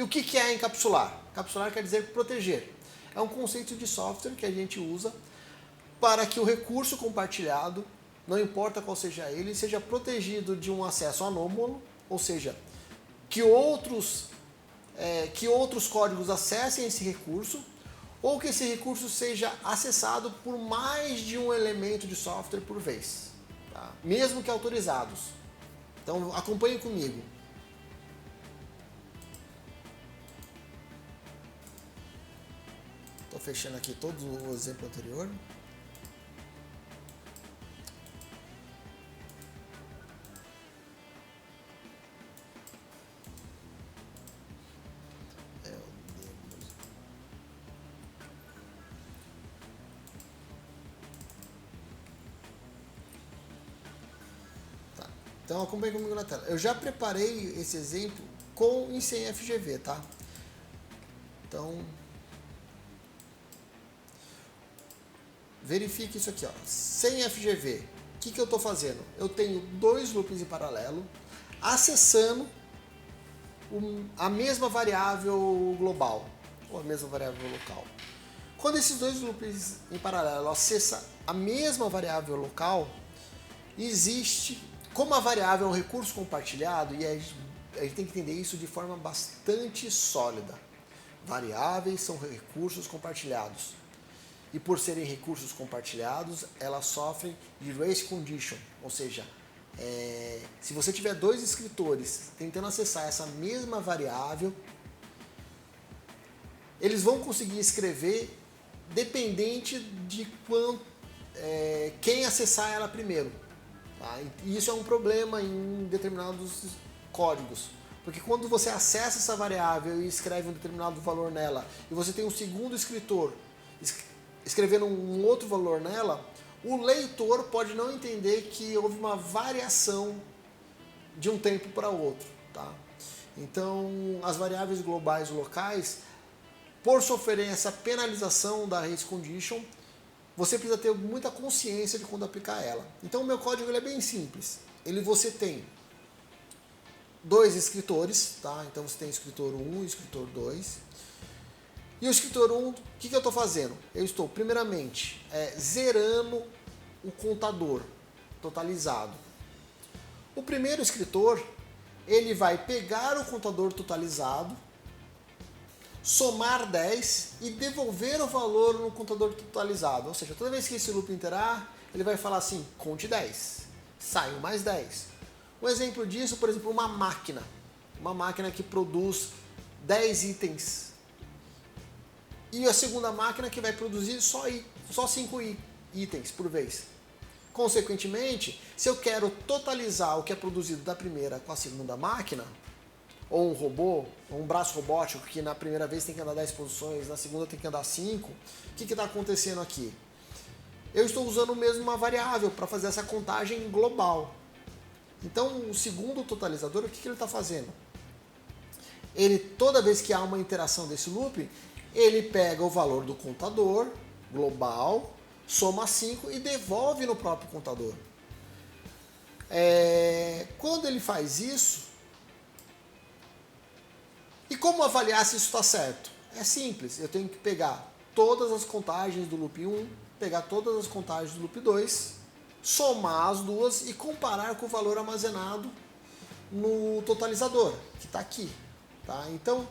o que é encapsular? Encapsular quer dizer proteger. É um conceito de software que a gente usa para que o recurso compartilhado, não importa qual seja ele, seja protegido de um acesso anômalo, ou seja, que outros códigos acessem esse recurso, ou que esse recurso seja acessado por mais de um elemento de software por vez, tá? Mesmo que autorizados. Então acompanhe comigo. Estou fechando aqui todo o exemplo anterior. Então acompanhe comigo na tela. Eu já preparei esse exemplo em CFGV, tá? Então, verifique isso aqui, ó. Sem FGV, o que eu estou fazendo? Eu tenho dois loops em paralelo, acessando a mesma variável global, ou a mesma variável local. Quando esses dois loops em paralelo acessam a mesma variável local, existe, como a variável é um recurso compartilhado, e a gente tem que entender isso de forma bastante sólida. Variáveis são recursos compartilhados. E por serem recursos compartilhados, elas sofrem de race condition, ou seja, se você tiver dois escritores tentando acessar essa mesma variável, eles vão conseguir escrever dependente de quem acessar ela primeiro. Tá? E isso é um problema em determinados códigos, porque quando você acessa essa variável e escreve um determinado valor nela, e você tem um segundo escritor escrevendo um outro valor nela, o leitor pode não entender que houve uma variação de um tempo para outro. Tá? Então, as variáveis globais locais, por sofrerem essa penalização da race condition, você precisa ter muita consciência de quando aplicar ela. Então, o meu código ele é bem simples. Você tem dois escritores, tá? Então você tem escritor 1 e escritor 2. E o escritor 1, o que eu estou fazendo? Eu estou, primeiramente, zerando o contador totalizado. O primeiro escritor, ele vai pegar o contador totalizado, somar 10 e devolver o valor no contador totalizado. Ou seja, toda vez que esse loop interar, ele vai falar assim, conte 10, saiu mais 10. Um exemplo disso, por exemplo, uma máquina que produz 10 itens. E a segunda máquina que vai produzir só 5 itens por vez. Consequentemente, se eu quero totalizar o que é produzido da primeira com a segunda máquina, ou um robô, ou um braço robótico que na primeira vez tem que andar 10 posições, na segunda tem que andar 5, o que está acontecendo aqui? Eu estou usando mesmo uma variável para fazer essa contagem global. Então, o segundo totalizador, o que ele está fazendo? Ele, toda vez que há uma interação desse loop, ele pega o valor do contador global, soma 5 e devolve no próprio contador. Quando ele faz isso, e como avaliar se isso está certo? É simples, eu tenho que pegar todas as contagens do loop 1, pegar todas as contagens do loop 2, somar as duas e comparar com o valor armazenado no totalizador, que está aqui. Tá? Então,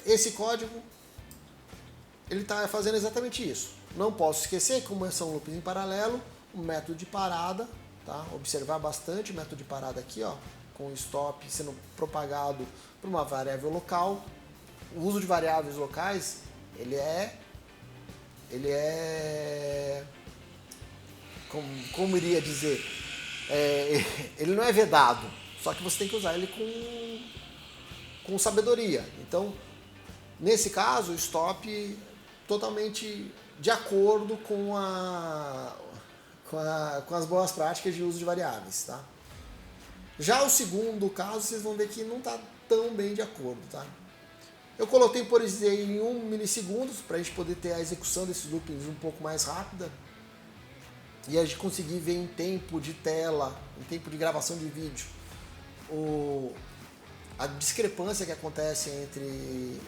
esse código ele está fazendo exatamente isso. Não posso esquecer, como são loops em paralelo, o método de parada, tá? Observar bastante o método de parada aqui, ó, com o stop sendo propagado para uma variável local. O uso de variáveis locais, ele é como iria dizer, ele não é vedado, só que você tem que usar ele com sabedoria. Então, nesse caso, o stop totalmente de acordo com as boas práticas de uso de variáveis, tá? Já o segundo caso, vocês vão ver que não está tão bem de acordo, tá? Eu coloquei, por exemplo, em 1 milissegundos, para a gente poder ter a execução desses loopings um pouco mais rápida, e a gente conseguir ver em tempo de tela, em tempo de gravação de vídeo, a discrepância que acontece entre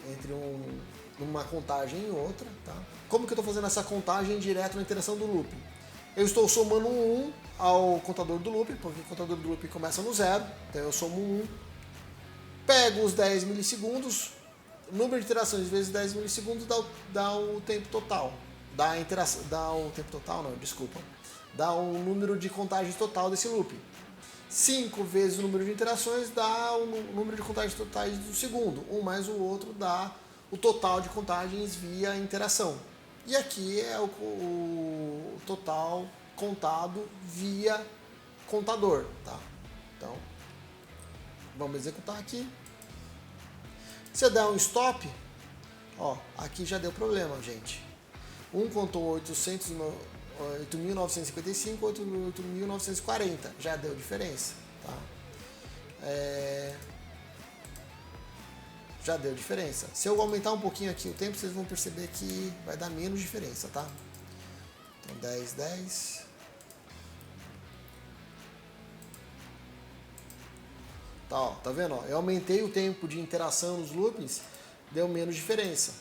uma contagem e outra. Tá? Como que eu estou fazendo essa contagem direto na interação do loop? Eu estou somando um 1 ao contador do loop, porque o contador do loop começa no 0, então eu somo 1, pego os 10 milissegundos, número de iterações vezes 10 milissegundos dá o tempo total. Dá o tempo total, não, desculpa. Dá o número de contagens total desse loop. 5 vezes o número de interações dá o número de contagens totais do segundo. Um mais o outro dá o total de contagens via interação. E aqui é o total contado via contador. Tá? Então, vamos executar aqui. Se eu der um stop, ó, aqui já deu problema, gente. Um contou 8.955, outro 8.940. Já deu diferença. Tá? Já deu diferença. Se eu aumentar um pouquinho aqui o tempo, vocês vão perceber que vai dar menos diferença. Tá? Então 10, 10. Tá, ó, tá vendo? Ó? Eu aumentei o tempo de interação nos loopings, deu menos diferença.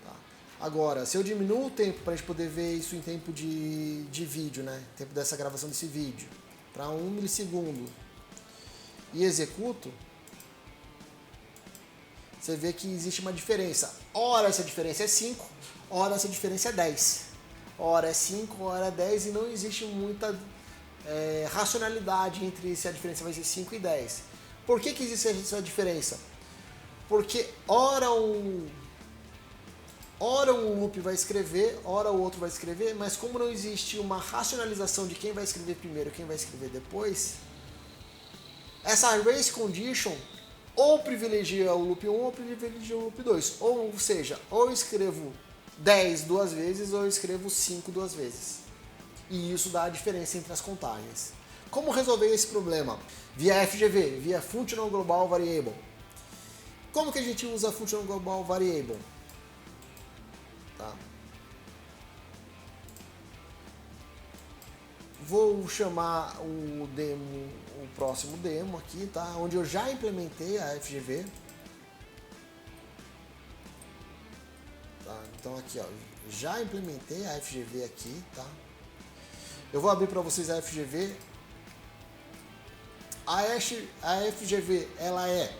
Tá? Agora, se eu diminuo o tempo para a gente poder ver isso em tempo de vídeo, né? Tempo dessa gravação desse vídeo, para 1 milissegundo e executo, você vê que existe uma diferença. Ora essa diferença é 5, ora essa diferença é 10. Ora é 5, ora é 10 e não existe muita racionalidade entre se a diferença vai ser 5 e 10. Por que existe essa diferença? Porque ora um loop vai escrever, ora o outro vai escrever, mas como não existe uma racionalização de quem vai escrever primeiro e quem vai escrever depois, essa race condition ou privilegia o loop 1 ou privilegia o loop 2. Ou seja, ou eu escrevo 10 duas vezes ou eu escrevo 5 duas vezes. E isso dá a diferença entre as contagens. Como resolver esse problema? Via FGV, via Functional Global Variable. Como que a gente usa Functional Global Variable? Tá. Vou chamar o próximo demo aqui, tá? Onde eu já implementei a FGV. Tá? Então aqui, ó, já implementei a FGV aqui, tá? Eu vou abrir para vocês a FGV. A FGV, ela é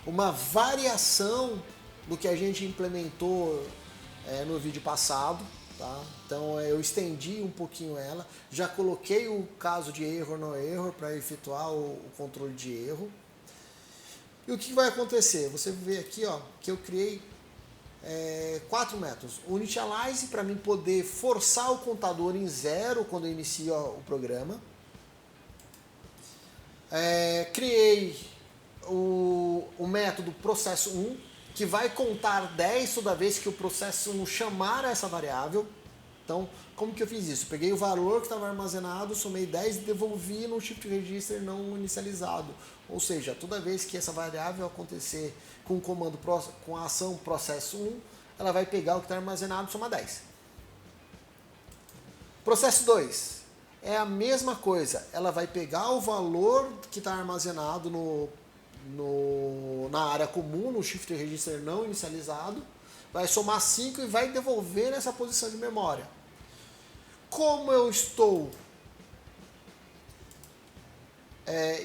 uma variação do que a gente implementou no vídeo passado. Tá? Então eu estendi um pouquinho ela. Já coloquei o caso de erro no erro para efetuar o controle de erro. E o que vai acontecer? Você vê aqui, ó, que eu criei 4 métodos. O Initialize, para mim poder forçar o contador em 0 quando eu inicio o programa. Criei o método processo 1, que vai contar 10 toda vez que o processo 1 chamar essa variável. Então, como que eu fiz isso? Peguei o valor que estava armazenado, somei 10 e devolvi no shift register não inicializado. Ou seja, toda vez que essa variável acontecer com o comando, com a ação processo 1, ela vai pegar o que está armazenado e somar 10. Processo 2 é a mesma coisa. Ela vai pegar o valor que está armazenado na área comum, no shift register não inicializado, vai somar 5 e vai devolver nessa posição de memória. Como eu estou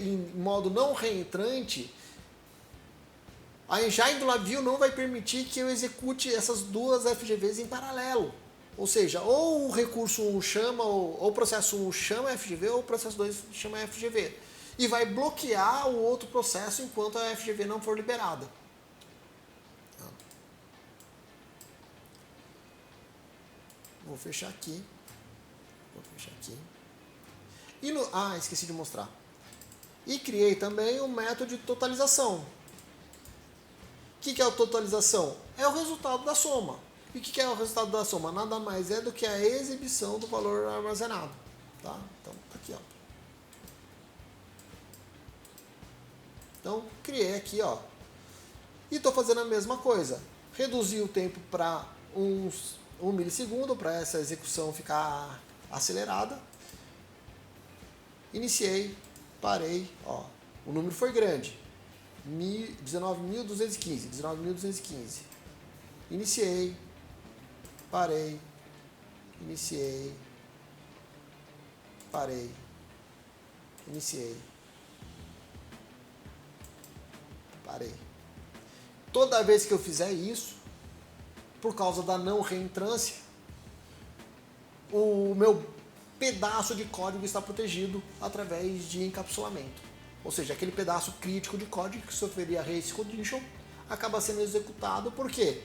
em modo não reentrante, a engine do LabVIEW não vai permitir que eu execute essas duas FGVs em paralelo. Ou seja, ou o recurso 1 chama, ou o processo 1 chama a FGV, ou o processo 2 chama a FGV. E vai bloquear o outro processo enquanto a FGV não for liberada. Vou fechar aqui. E esqueci de mostrar. E criei também o método de totalização. O que é a totalização? É o resultado da soma. E o que é o resultado da soma? Nada mais é do que a exibição do valor armazenado. Tá? Então, tá aqui, ó. Então, criei aqui, ó. E estou fazendo a mesma coisa. Reduzi o tempo para 1 milissegundo, para essa execução ficar acelerada. Iniciei, parei, ó. O número foi grande. 19.215. Iniciei, parei, iniciei, parei, iniciei, parei. Toda vez que eu fizer isso, por causa da não reentrância, o meu pedaço de código está protegido através de encapsulamento. Ou seja, aquele pedaço crítico de código que sofreria race condition acaba sendo executado. Por quê?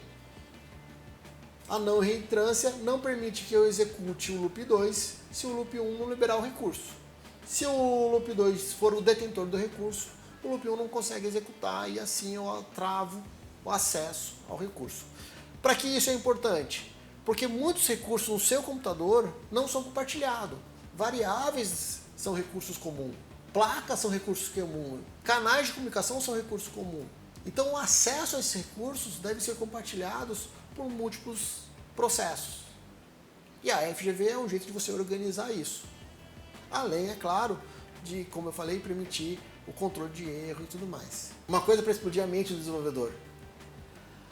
A não reentrância não permite que eu execute o loop 2 se o loop 1 não liberar o recurso. Se o loop 2 for o detentor do recurso, o loop 1 não consegue executar e assim eu travo o acesso ao recurso. Para que isso é importante? Porque muitos recursos no seu computador não são compartilhados. Variáveis são recursos comuns, placas são recursos comuns, canais de comunicação são recursos comuns. Então o acesso a esses recursos deve ser compartilhados por múltiplos processos. E a FGV é um jeito de você organizar isso. Além, é claro, de, como eu falei, permitir o controle de erro e tudo mais. Uma coisa para explodir a mente do desenvolvedor.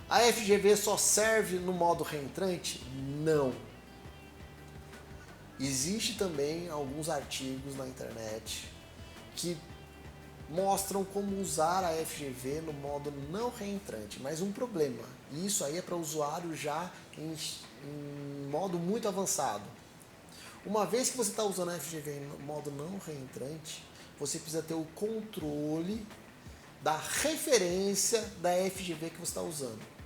A FGV só serve no modo reentrante? Não. Existe também alguns artigos na internet que mostram como usar a FGV no modo não reentrante, mas um problema. E isso aí é para usuário já em modo muito avançado. Uma vez que você está usando a FGV no modo não reentrante, você precisa ter o controle da referência da FGV que você está usando.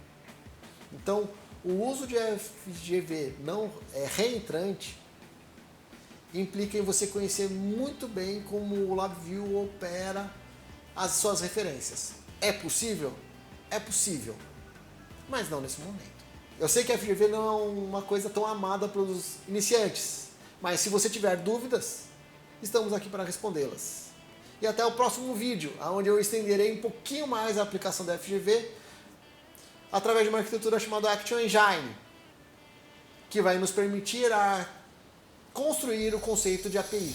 Então, o uso de FGV não reentrante implica em você conhecer muito bem como o LabVIEW opera as suas referências. É possível? É possível, mas não nesse momento. Eu sei que a FGV não é uma coisa tão amada pelos iniciantes, mas se você tiver dúvidas, estamos aqui para respondê-las. E até o próximo vídeo, onde eu estenderei um pouquinho mais a aplicação da FGV através de uma arquitetura chamada Action Engine, que vai nos permitir construir o conceito de API.